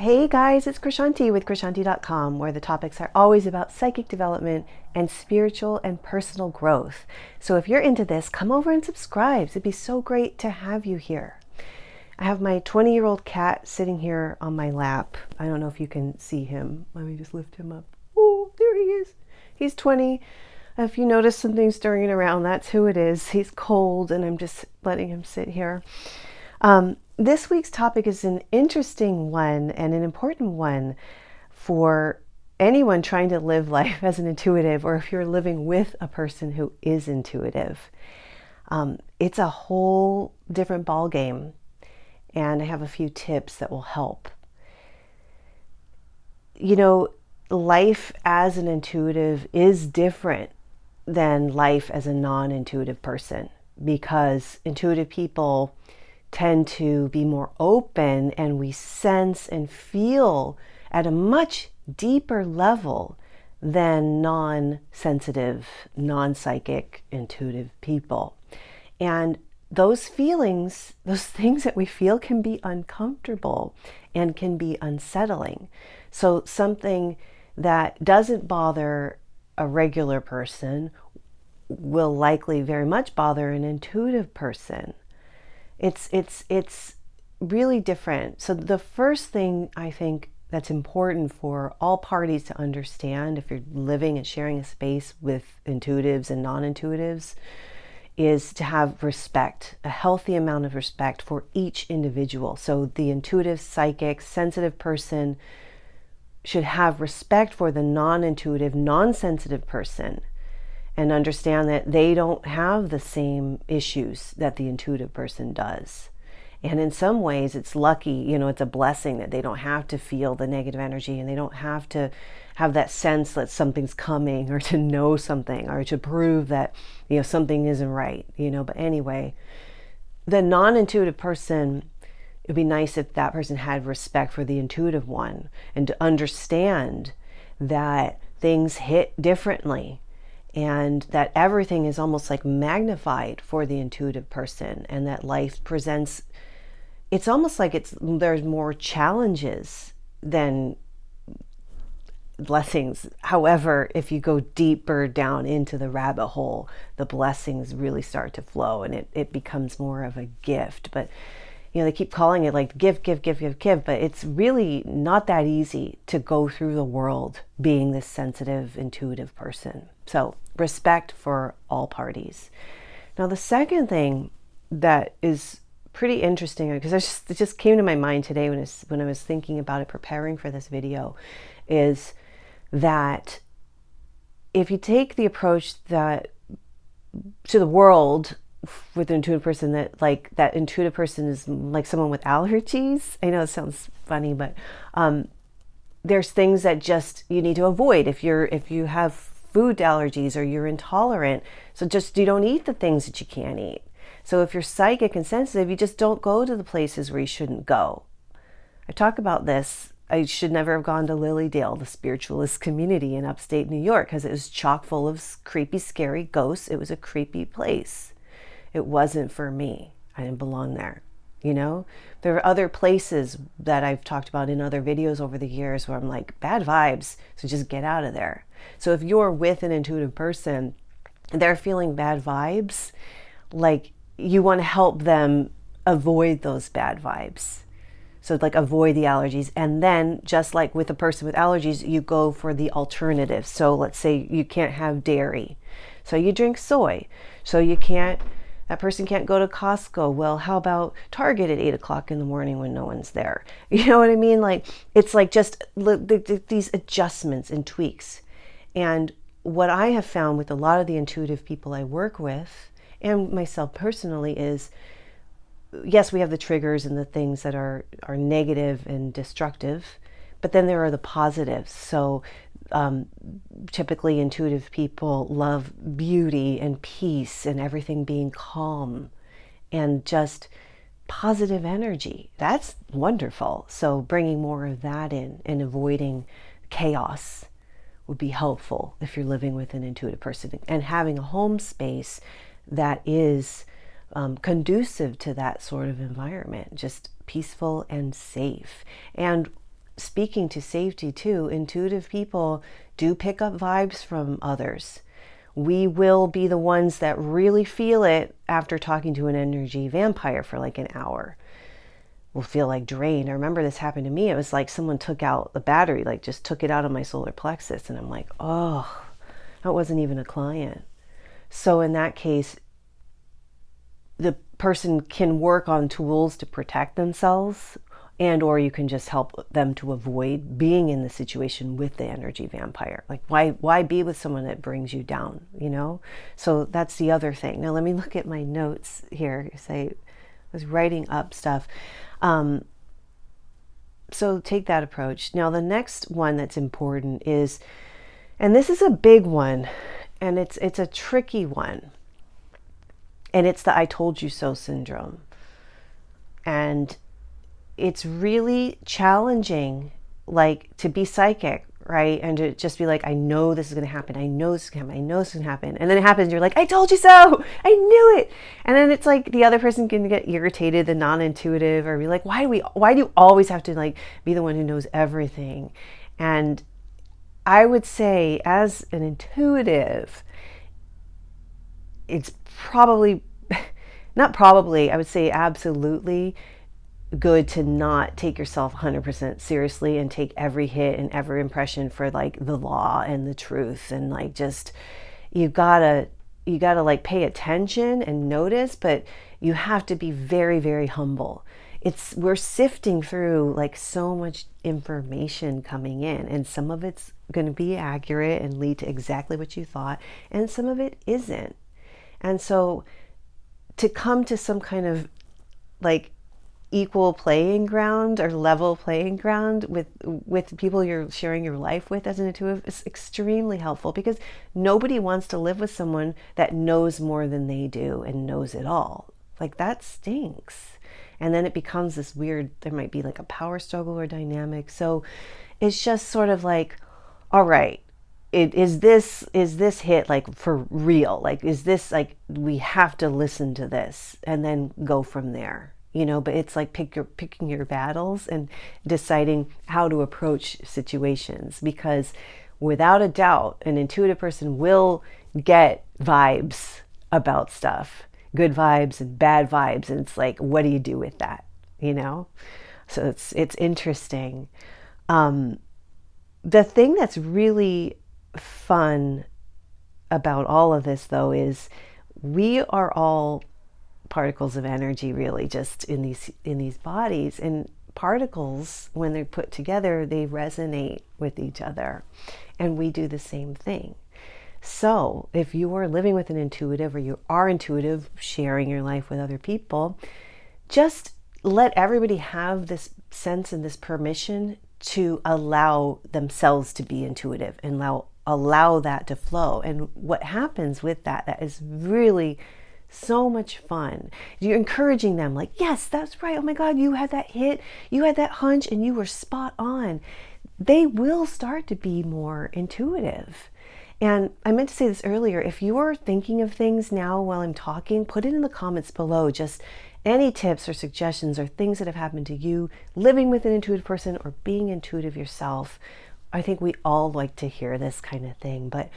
Hey guys, it's Krishanti with Krishanti.com, where the topics are always about psychic development and spiritual and personal growth. So if you're into this, come over and subscribe. It'd be so great to have you here. I have my 20-year-old cat sitting here on my lap. I don't know if you can see him. Let me just lift him up. Oh, there he is. He's 20. If you notice something stirring around, that's who it is. He's cold and I'm just letting him sit here. This week's topic is an interesting one and an important one for anyone trying to live life as an intuitive, or if you're living with a person who is intuitive. It's a whole different ball game, and I have a few tips that will help. You know, life as an intuitive is different than life as a non-intuitive person, because intuitive people tend to be more open, and we sense and feel at a much deeper level than non-sensitive, non-psychic, intuitive people. And those feelings, those things that we feel, can be uncomfortable and can be unsettling. So something that doesn't bother a regular person will likely very much bother an intuitive person. It's really different. So the first thing I think that's important for all parties to understand, if you're living and sharing a space with intuitives and non-intuitives, is to have respect, a healthy amount of respect for each individual. So the intuitive, psychic, sensitive person should have respect for the non-intuitive, non-sensitive person, and understand that they don't have the same issues that the intuitive person does. And in some ways it's lucky, it's a blessing that they don't have to feel the negative energy, and they don't have to have that sense that something's coming, or to know something, or to prove that, something isn't right, But anyway, the non-intuitive person, it'd be nice if that person had respect for the intuitive one, and to understand that things hit differently, and that everything is almost like magnified for the intuitive person, and that life presents, it's almost like there's more challenges than blessings. However, if you go deeper down into the rabbit hole, the blessings really start to flow, and it becomes more of a gift. But they keep calling it like give, but it's really not that easy to go through the world being this sensitive, intuitive person. So respect for all parties. Now, the second thing that is pretty interesting, because it just came to my mind today when I was thinking about it, preparing for this video, is that if you take the approach that to the world with an intuitive person, that intuitive person is like someone with allergies. I know it sounds funny, but there's things that just you need to avoid if you have food allergies, or you're intolerant. So just you don't eat the things that you can't eat. So if you're psychic and sensitive, you just don't go to the places where you shouldn't go. I talk about this. I should never have gone to Lilydale, the spiritualist community in upstate New York, because it was chock full of creepy, scary ghosts. It was a creepy place. It wasn't for me. I didn't belong there. There are other places that I've talked about in other videos over the years where I'm like, bad vibes, so just get out of there. So if you're with an intuitive person, they're feeling bad vibes, like you want to help them avoid those bad vibes. So like avoid the allergies. And then just like with a person with allergies, you go for the alternative. So let's say you can't have dairy, so you drink soy. So that person can't go to Costco. Well, how about Target at 8 o'clock in the morning when no one's there? You know what I mean? Like, it's like just these adjustments and tweaks. And what I have found with a lot of the intuitive people I work with, and myself personally, is yes, we have the triggers and the things that are negative and destructive, but then there are the positives. So typically intuitive people love beauty and peace and everything being calm and just positive energy. That's wonderful. So bringing more of that in and avoiding chaos would be helpful if you're living with an intuitive person, and having a home space that is conducive to that sort of environment, just peaceful and safe. And speaking to safety too, intuitive people do pick up vibes from others. We will be the ones that really feel it after talking to an energy vampire for like an hour. We'll feel like drained. I remember this happened to me. It was like someone took out the battery, like just took it out of my solar plexus. And I'm like, oh, that wasn't even a client. So in that case, the person can work on tools to protect themselves, and or you can just help them to avoid being in the situation with the energy vampire. Like why be with someone that brings you down, you know? So that's the other thing. Now let me look at my notes here. I was writing up stuff. So take that approach. Now the next one that's important is, and this is a big one, and it's a tricky one, and it's the I told you so syndrome. And it's really challenging, like, to be psychic, right? And to just be like, I know this is going to happen. I know this is going to happen. I know this is going to happen. And then it happens. You're like, I told you so. I knew it. And then it's like the other person can get irritated, the non-intuitive, or be like, why do you always have to like be the one who knows everything? And I would say, as an intuitive, it's probably, not probably, I would say absolutely good to not take yourself 100% seriously and take every hit and every impression for like the law and the truth. And like, just, you gotta like pay attention and notice, but you have to be very, very humble. We're sifting through like so much information coming in, and some of it's going to be accurate and lead to exactly what you thought, and some of it isn't. And so to come to some kind of like equal playing ground or level playing ground with people you're sharing your life with as an intuitive is extremely helpful, because nobody wants to live with someone that knows more than they do and knows it all. Like, that stinks. And then it becomes this weird, there might be like a power struggle or dynamic. So it's just sort of like, all right, is this hit like for real? Like, is this like, we have to listen to this and then go from there, you know? But it's like picking your battles and deciding how to approach situations, because without a doubt, an intuitive person will get vibes about stuff, good vibes and bad vibes. And it's like, what do you do with that? You know? So it's interesting. The thing that's really fun about all of this, though, is we are all particles of energy, really, just in these bodies. And particles, when they're put together, they resonate with each other, and we do the same thing. So if you are living with an intuitive, or you are intuitive, sharing your life with other people, just let everybody have this sense and this permission to allow themselves to be intuitive and allow that to flow. And what happens with that is really so much fun. You're encouraging them, like, yes, that's right. Oh my God, you had that hit, you had that hunch, and you were spot on. They will start to be more intuitive. And I meant to say this earlier, if you are thinking of things now while I'm talking, put it in the comments below, just any tips or suggestions or things that have happened to you living with an intuitive person or being intuitive yourself. I think we all like to hear this kind of thing. But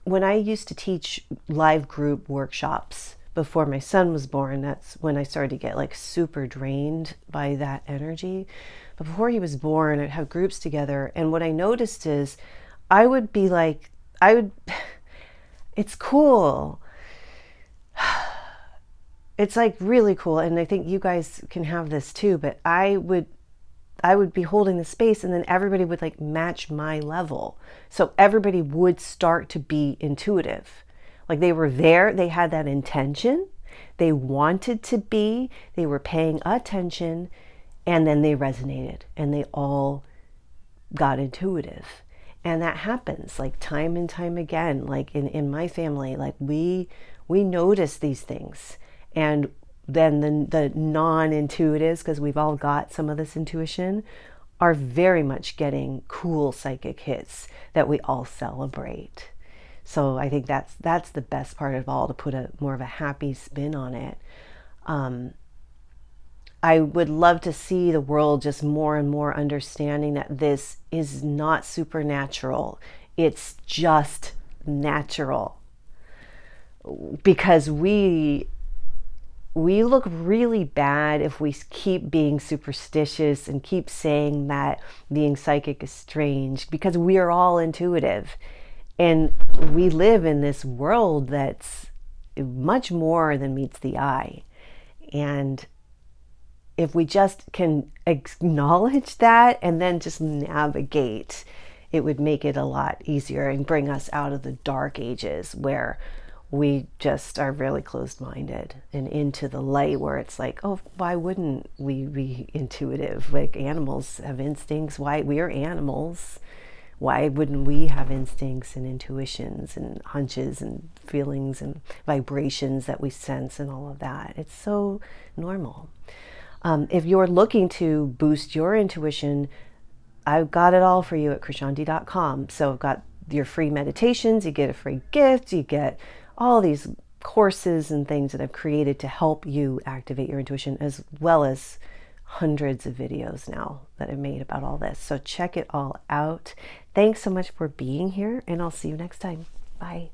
when I used to teach live group workshops before my son was born, that's when I started to get like super drained by that energy. But before he was born, I'd have groups together. And what I noticed is I would be like, it's cool. It's like really cool. And I think you guys can have this too, but I would be holding the space, and then everybody would like match my level. So everybody would start to be intuitive. Like, they were there, they had that intention, they wanted to be, they were paying attention, and then they resonated and they all got intuitive. And that happens like time and time again. Like in my family, like we notice these things. And then the non-intuitives, because we've all got some of this intuition, are very much getting cool psychic hits that we all celebrate. So I think that's the best part of all, to put more of a happy spin on it. I would love to see the world just more and more understanding that this is not supernatural. It's just natural. Because we look really bad if we keep being superstitious and keep saying that being psychic is strange, because we are all intuitive and we live in this world that's much more than meets the eye. And if we just can acknowledge that and then just navigate, it would make it a lot easier and bring us out of the dark ages where we just are really closed-minded and into the light, where it's like, oh, why wouldn't we be intuitive? Like animals have instincts. Why? We are animals. Why wouldn't we have instincts and intuitions and hunches and feelings and vibrations that we sense and all of that? It's so normal. If you're looking to boost your intuition, I've got it all for you at krishanti.com. So I've got your free meditations, you get a free gift, you get all these courses and things that I've created to help you activate your intuition, as well as hundreds of videos now that I've made about all this. So check it all out. Thanks so much for being here, and I'll see you next time. Bye.